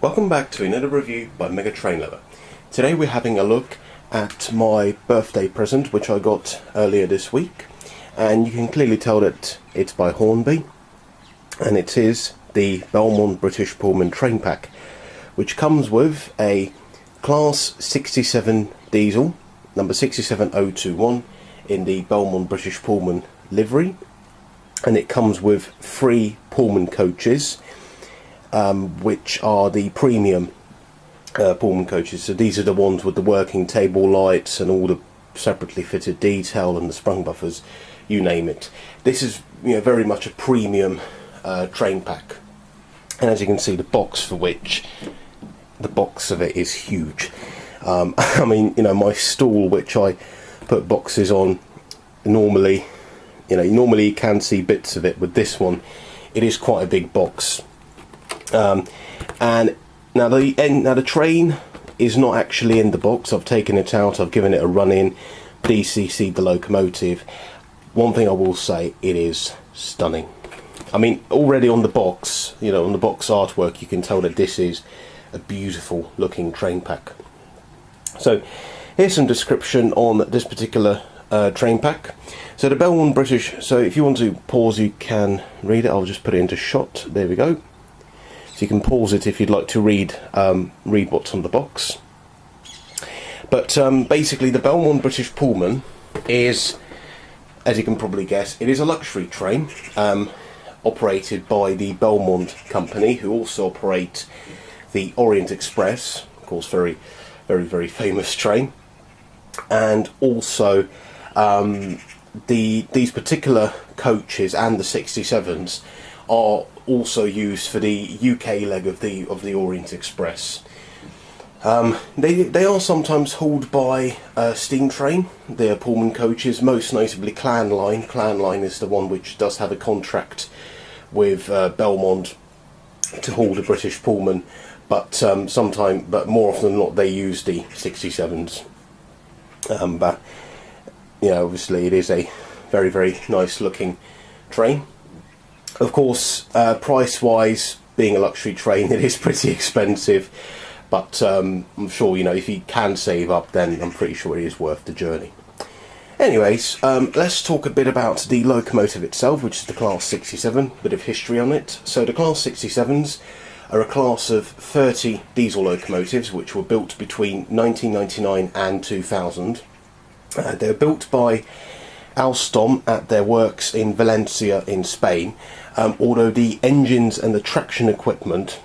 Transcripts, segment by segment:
Welcome back to another review by Mega Train Lover. Today we're having a look at my birthday present which I got earlier this week, and you can clearly tell that it's by Hornby, and it is the Belmond British Pullman train pack, which comes with a Class 67 diesel, number 67021, in the Belmond British Pullman livery, and it comes with 3 Pullman coaches, which are the premium Pullman coaches. So these are the ones with the working table lights and all the separately fitted detail and the sprung buffers, you name it. This is very much a premium train pack, and as you can see, the box of it is huge. I mean, my stool, which I put boxes on, normally you can see bits of it. With this one, it is quite a big box. And now the train is not actually in the box. I've taken it out, I've given it a run in, DCC'd the locomotive. One thing I will say, it is stunning. I mean, already on the box, on the box artwork, you can tell that this is a beautiful looking train pack. So here's some description on this particular train pack. So the Belmond British, so if you want to pause, you can read it. I'll just put it into shot. There we go. So you can pause it if you'd like to read what's on the box. But basically, the Belmond British Pullman is, as you can probably guess, it is a luxury train operated by the Belmond company, who also operate the Orient Express, of course, very, very, very famous train, and also these particular coaches and the 67s are also used for the UK leg of the Orient Express. They are sometimes hauled by steam train, the Pullman coaches, most notably Clan Line. Clan Line is the one which does have a contract with Belmond to haul the British Pullman, but more often than not, they use the 67s. But obviously, it is a very, very nice looking train. Of course, price-wise, being a luxury train, it is pretty expensive, but I'm sure, if you can save up, then I'm pretty sure it is worth the journey. Anyways, let's talk a bit about the locomotive itself, which is the Class 67, bit of history on it. So the Class 67s are a class of 30 diesel locomotives which were built between 1999 and 2000. They were built by Alstom at their works in Valencia in Spain, although the engines and the traction equipment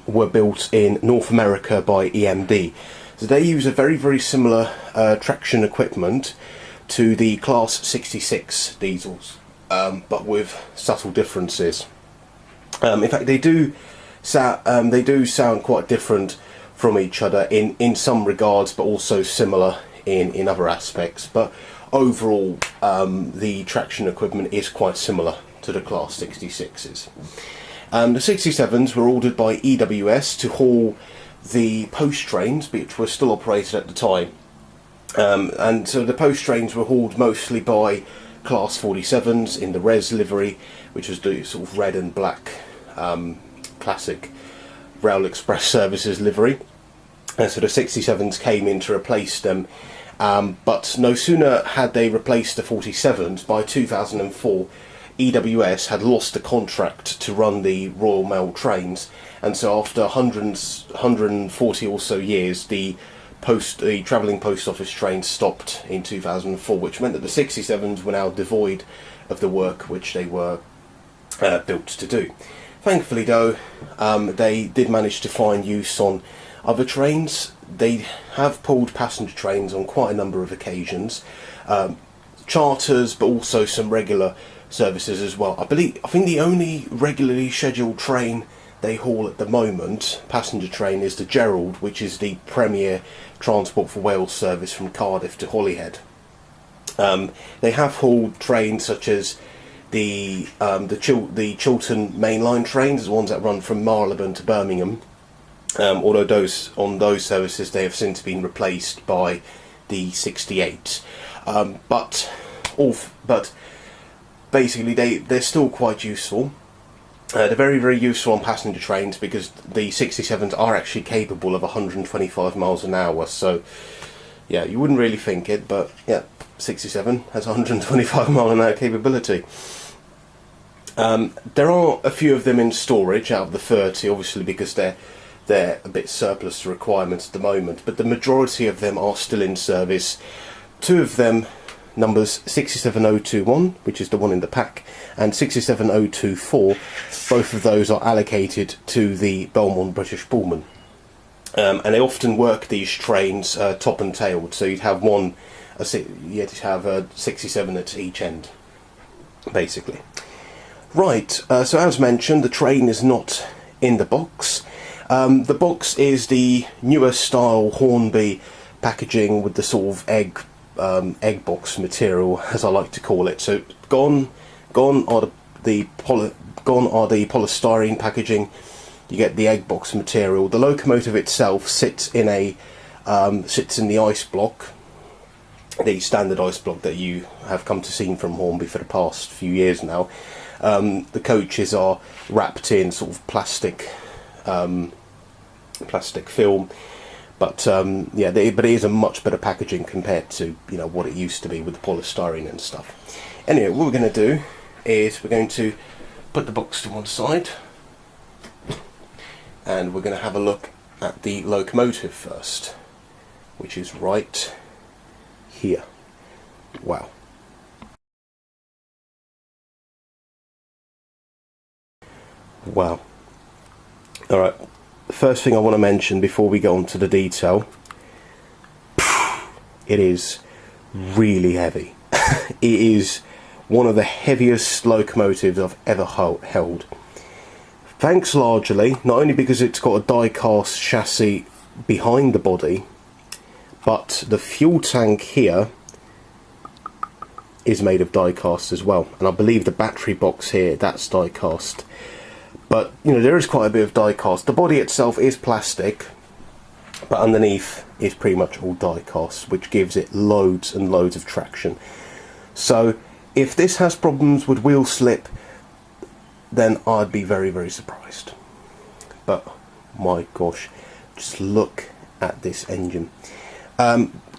were built in North America by EMD. So they use a very, very similar traction equipment to the Class 66 diesels, but with subtle differences. In fact, they do sound quite different from each other in some regards, but also similar in other aspects. But overall, the traction equipment is quite similar to the Class 66s. The 67s were ordered by EWS to haul the post trains, which were still operated at the time. And so the post trains were hauled mostly by Class 47s in the Res livery, which was the sort of red and black classic Rail Express Services livery. And so the 67s came in to replace them. But no sooner had they replaced the 47s, by 2004 EWS had lost the contract to run the Royal Mail trains, and so after 140 or so years, the travelling post office trains stopped in 2004, which meant that the 67s were now devoid of the work which they were built to do. Thankfully though, they did manage to find use on other trains. They have pulled passenger trains on quite a number of occasions, charters, but also some regular services as well. I think the only regularly scheduled train they haul at the moment, passenger train, is the Gerald, which is the premier Transport for Wales service from Cardiff to Holyhead. They have hauled trains such as the Chiltern mainline trains, the ones that run from Marylebone to Birmingham. Although on those services they have since been replaced by the 68. But basically they're still quite useful. They're very, very useful on passenger trains because the 67s are actually capable of 125 miles an hour. So, yeah, you wouldn't really think it, but yeah, 67 has 125 mile an hour capability. There are a few of them in storage out of the 30, obviously because they're a bit surplus to requirements at the moment, but the majority of them are still in service. Two of them, numbers 67021, which is the one in the pack, and 67024, both of those are allocated to the Belmond British Pullman. And they often work these trains top and tailed, so you'd have you'd have a 67 at each end, basically. Right, so as mentioned, the train is not in the box. The box is the newer style Hornby packaging with the sort of egg box material, as I like to call it. So gone are the polystyrene packaging. You get the egg box material. The locomotive itself sits in the ice block, the standard ice block that you have come to see from Hornby for the past few years now. The coaches are wrapped in sort of plastic film, but yeah, but it is a much better packaging compared to what it used to be with the polystyrene and stuff. Anyway, what we're going to do is we're going to put the box to one side, and we're going to have a look at the locomotive first, which is right here. Wow. Wow. Alright, the first thing I want to mention before we go on to the detail, it is really heavy. It is one of the heaviest locomotives I've ever held. Thanks largely, not only because it's got a die-cast chassis behind the body, but the fuel tank here is made of die-cast as well. And I believe the battery box here, that's die-cast. But, there is quite a bit of die-cast. The body itself is plastic, but underneath is pretty much all die-cast, which gives it loads and loads of traction. So, if this has problems with wheel slip, then I'd be very, very surprised. But, my gosh, just look at this engine.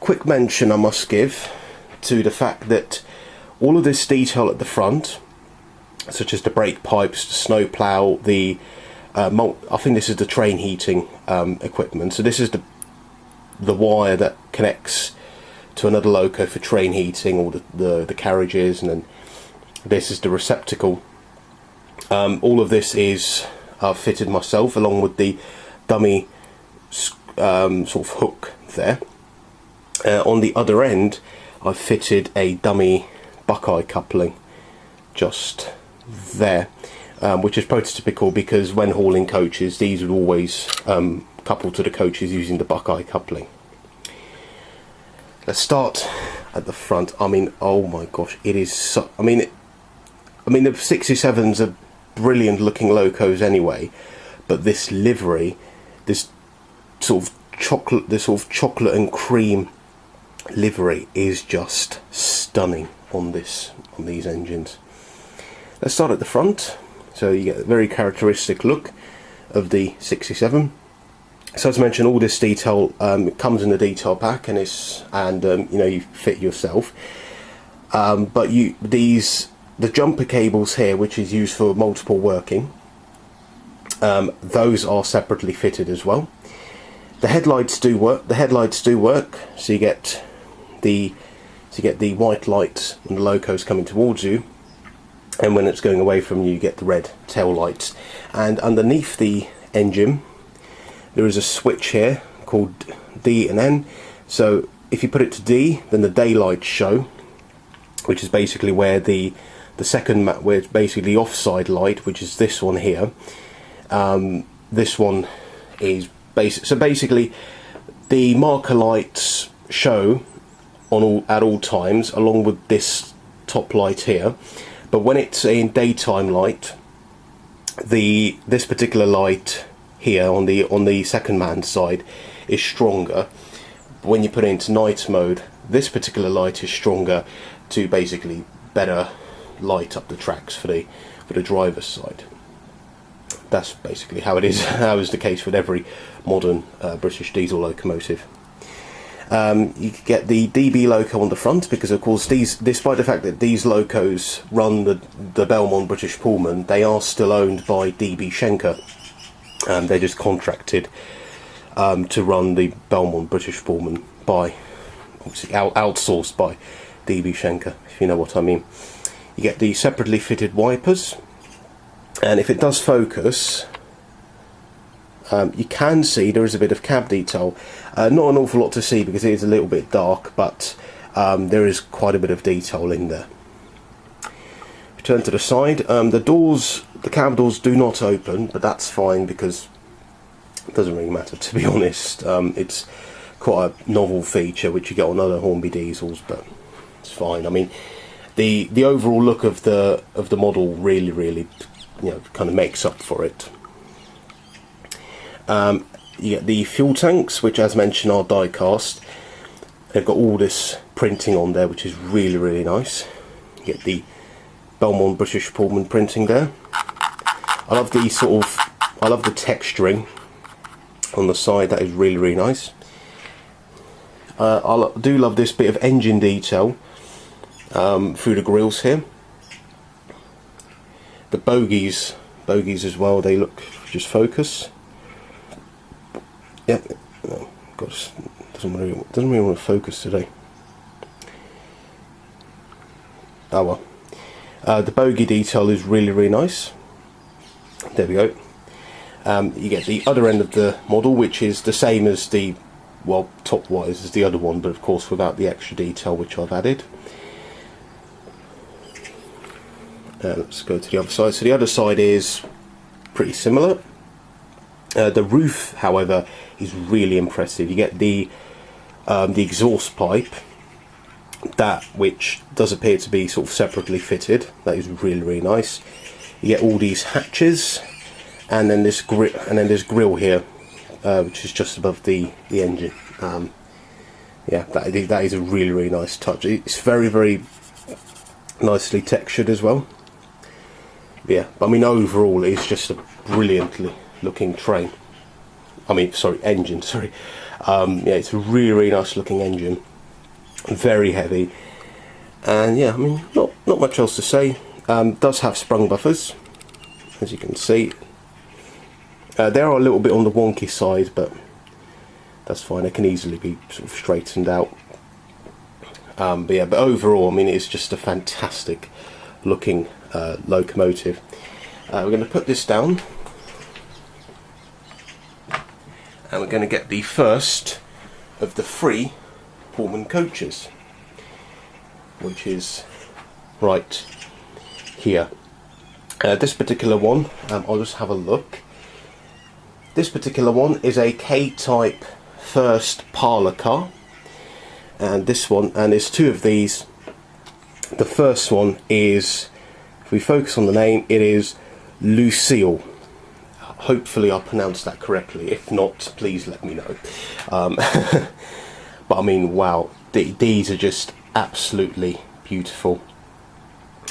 Quick mention I must give to the fact that all of this detail at the front, such as the brake pipes, the snow plough, I think this is the train heating equipment. So this is the wire that connects to another loco for train heating, or the carriages, and then this is the receptacle. All of this is fitted myself, along with the dummy sort of hook there. On the other end, I've fitted a dummy buckeye coupling just there, which is prototypical because when hauling coaches, these would always couple to the coaches using the buckeye coupling. Let's start at the front. I mean, oh my gosh, it is so, I mean the 67s are brilliant looking locos anyway, but this livery, this sort of chocolate and cream livery is just stunning on these engines. Let's start at the front. So you get a very characteristic look of the 67. So as mentioned, all this detail comes in the detail pack, and you fit yourself. But the jumper cables here, which is used for multiple working, those are separately fitted as well. The headlights do work. So you get the white lights when the loco's coming towards you, and when it's going away from you, you get the red tail lights. And underneath the engine, there is a switch here called D and N. So if you put it to D, then the daylights show, which is basically where the second where it's basically the offside light, which is this one here. This one is basic. So basically, the marker lights show at all times, along with this top light here. But when it's in daytime light, this particular light here on the second man side is stronger. But when you put it into night mode, this particular light is stronger to basically better light up the tracks for the driver's side. that's basically how it is. How is the case with every modern British diesel locomotive. You get the DB loco on the front because, of course, despite the fact that these locos run the Belmond British Pullman, they are still owned by DB Schenker. They're just contracted to run the Belmond British Pullman by, obviously, outsourced by DB Schenker, if you know what I mean. You get the separately fitted wipers, and if it does focus, you can see there is a bit of cab detail. Not an awful lot to see because it is a little bit dark, but there is quite a bit of detail in there. Turn to the side. The cab doors do not open, but that's fine because it doesn't really matter, to be honest. It's quite a novel feature which you get on other Hornby diesels, but it's fine. I mean, the overall look of the model really kind of makes up for it. You get the fuel tanks, which, as mentioned, are die cast. They've got all this printing on there, which is really nice. You get the Belmond British Pullman printing there. I love the texturing on the side. That is really nice. I do love this bit of engine detail through the grills here. The bogies as well. They look, just focus. Yep. Oh, gosh, doesn't really want to focus today. Oh well. The bogie detail is really nice. There we go. You get the other end of the model, which is the same as the, well, top wise as the other one, but of course without the extra detail which I've added. Let's go to the other side. So the other side is pretty similar. The roof, however, is really impressive. You get the exhaust pipe, that which does appear to be sort of separately fitted. That is really nice. You get all these hatches, and then this grill here, which is just above the engine. Yeah, that is a really nice touch. It's very nicely textured as well. Yeah, I mean, overall it's just a brilliantly looking train. I mean, sorry, engine, sorry. Yeah, it's a really nice looking engine. Very heavy. And yeah, I mean, not much else to say. Does have sprung buffers, as you can see. They are a little bit on the wonky side, but that's fine. They can easily be sort of straightened out. But yeah, but overall, I mean, it's just a fantastic looking locomotive. We're going to put this down, and we're going to get the first of the 3 Pullman coaches, which is right here. This particular one, I'll just have a look. This particular one is a K-type first parlour car, and this one, and there's 2 of these. The first one is, if we focus on the name, it is Lucille. Hopefully I pronounced that correctly. If not, please let me know. But I mean, wow, these are just absolutely beautiful.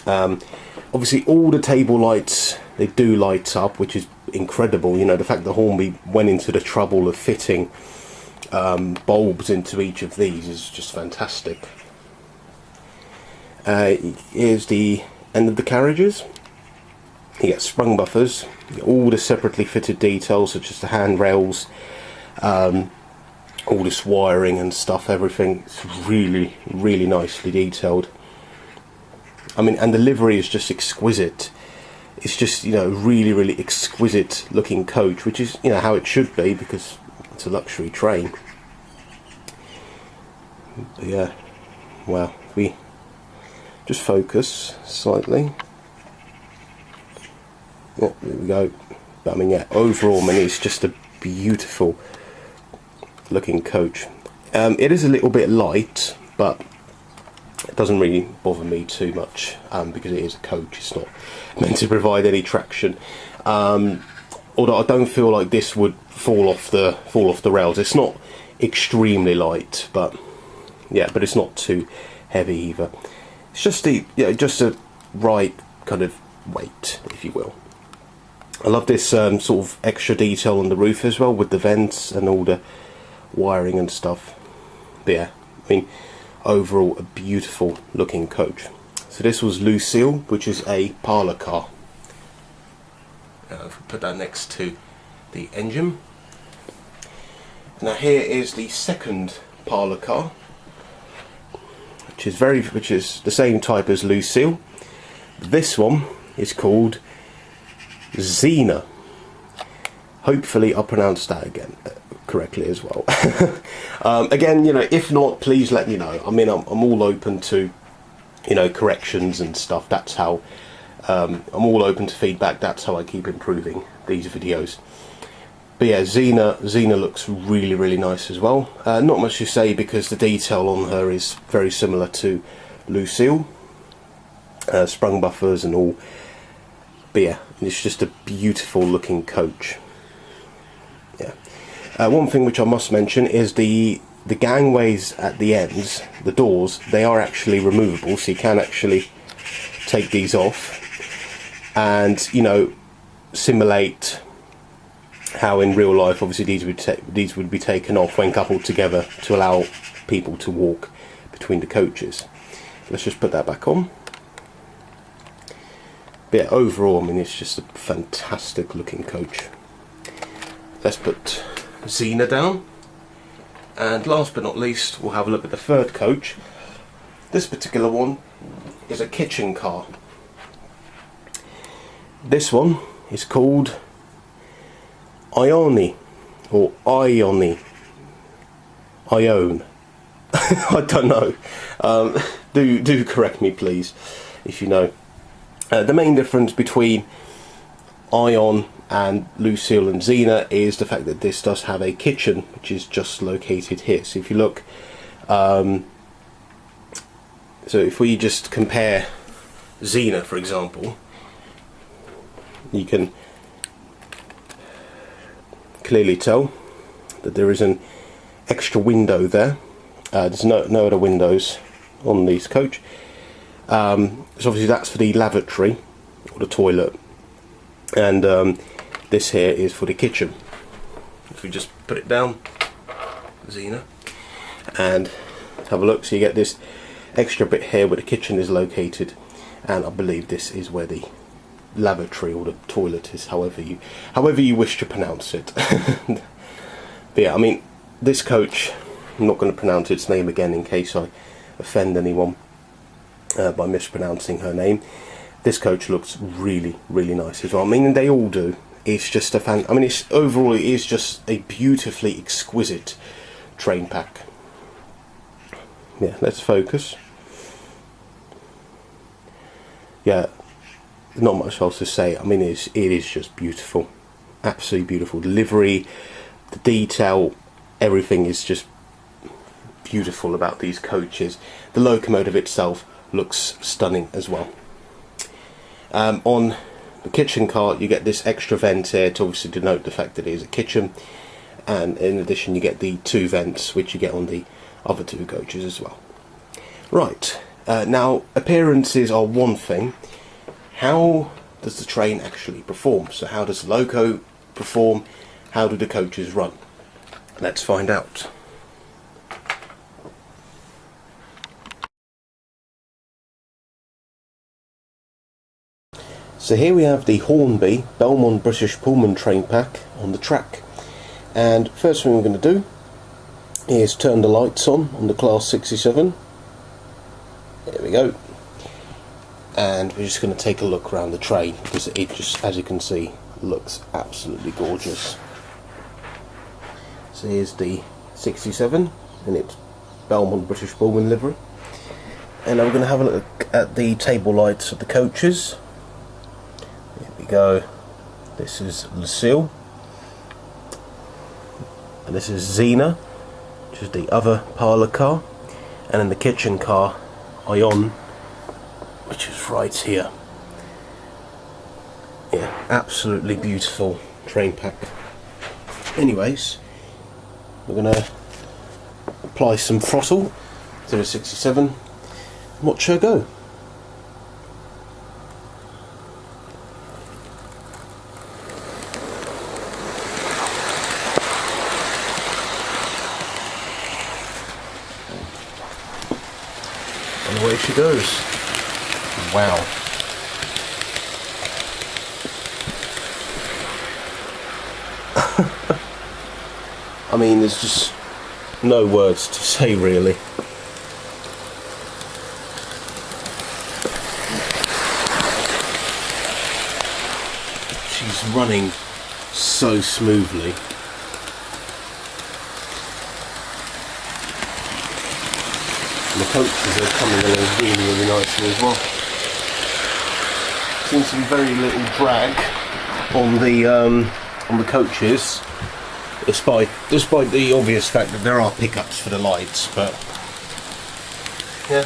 Obviously all the table lights, they do light up, which is incredible. You know, the fact that Hornby went into the trouble of fitting bulbs into each of these is just fantastic. Here's the end of the carriages. You get sprung buffers, you get all the separately fitted details such as the handrails, all this wiring and stuff, everything. It's really nicely detailed. I mean, and the livery is just exquisite. It's just, you know, really exquisite looking coach, which is, you know, how it should be because it's a luxury train. But yeah, wow, we just focus slightly. Yeah, there we go. But I mean, yeah, overall, I mean, it's just a beautiful looking coach. It is a little bit light, but it doesn't really bother me too much because it is a coach. It's not meant to provide any traction. Although I don't feel like this would fall off the rails. It's not extremely light, but yeah, but it's not too heavy either. It's just the just a right kind of weight, if you will. I love this sort of extra detail on the roof as well, with the vents and all the wiring and stuff. But yeah, I mean, overall a beautiful looking coach. So this was Lucille, which is a parlour car. If we put that next to the engine. Now here is the second parlour car, which is the same type as Lucille. This one is called Xena. Hopefully I pronounced that again correctly as well. Again, you know, if not, please let me know. I mean, I'm all open to, you know, corrections and stuff. That's how I'm all open to feedback. That's how I keep improving these videos. But yeah, Xena looks really, really nice as well. Not much to say because the detail on her is very similar to Lucille. Sprung buffers and all. But yeah, it's just a beautiful looking coach. Yeah. One thing which I must mention is the gangways at the ends, the doors, they are actually removable, so you can actually take these off and, you know, simulate how in real life obviously these would be taken off when coupled together to allow people to walk between the coaches. Let's just put that back on. But yeah, overall, I mean, it's just a fantastic looking coach. Let's put Xena down, and last but not least we'll have a look at the third coach. This particular one is a kitchen car. This one is called Ione, or Ione. Ione. I don't know. Do correct me, please, if you know. The main difference between Ion and Lucille and Xena is the fact that this does have a kitchen, which is just located here. So if you look, so if we just compare Xena, for example, you can clearly tell that there is an extra window there. There's no other windows on this coach. So obviously that's for the lavatory or the toilet, and this here is for the kitchen. If we just put it down, Xena, and have a look, so you get this extra bit here where the kitchen is located, and I believe this is where the lavatory or the toilet is, however you wish to pronounce it. But yeah, I mean, this coach, I'm not going to pronounce its name again in case I offend anyone by mispronouncing her name. This coach looks really, really nice as well. I mean, they all do. It's just I mean, it's overall, it is just a beautifully exquisite train pack. Yeah, let's focus. Yeah, not much else to say. I mean, it is just beautiful, absolutely beautiful. The livery, the detail, everything is just beautiful about these coaches. The locomotive itself looks stunning as well. On the kitchen car, you get this extra vent here to obviously denote the fact that it is a kitchen, and in addition you get the two vents which you get on the other two coaches as well. Right, now appearances are one thing. How does the train actually perform? So how does the loco perform? How do the coaches run? Let's find out. So here we have the Hornby Belmond British Pullman train pack on the track, and first thing we're going to do is turn the lights on the Class 67. There we go, and we're just going to take a look around the train because it just, as you can see, looks absolutely gorgeous. So here's the 67 in its Belmond British Pullman livery, and I'm going to have a look at the table lights of the coaches. Go. This is Lucille, and this is Xena, which is the other parlour car, and in the kitchen car, Ion, which is right here. Yeah, absolutely beautiful train pack. Anyways, we're going to apply some throttle to the 67 and watch her go. away she goes. Wow. I mean, there's just no words to say, really. She's running so smoothly. And the coaches are coming along really, really nicely as well. Seems to be very little drag on the coaches, despite the obvious fact that there are pickups for the lights, but yeah,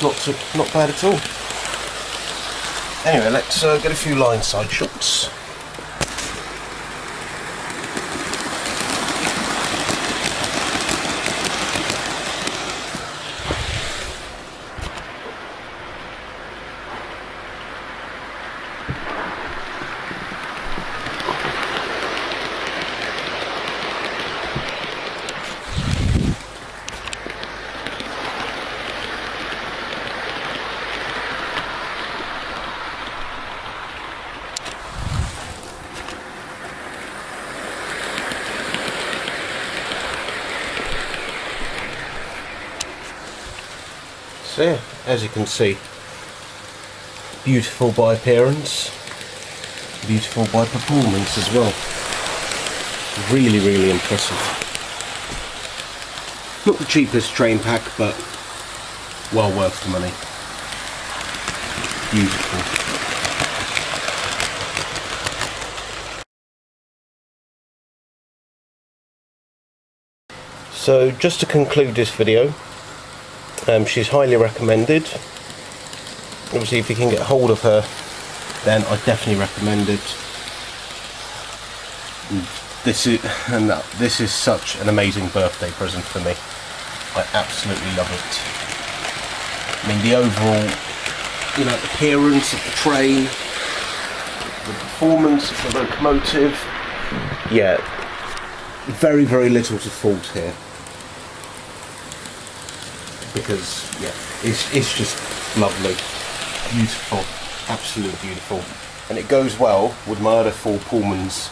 not bad at all. Anyway, let's get a few line side shots. So yeah, as you can see, beautiful by appearance, beautiful by performance as well. Really, really impressive. Not the cheapest train pack, but well worth the money. Beautiful. So just to conclude this video, she's highly recommended. Obviously, if you can get hold of her, then I definitely recommend it. This is such an amazing birthday present for me. I absolutely love it. I mean, the overall, appearance of the train, the performance of the locomotive. Yeah, very, very little to fault here. Because yeah, it's just lovely, beautiful, absolutely beautiful, and it goes well with my other 4 Pullmans,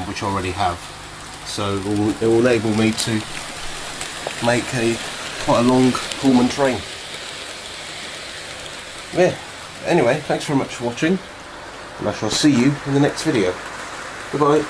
which I already have. So it will enable me to make quite a long Pullman train. Yeah. Anyway, thanks very much for watching, and I shall see you in the next video. Goodbye.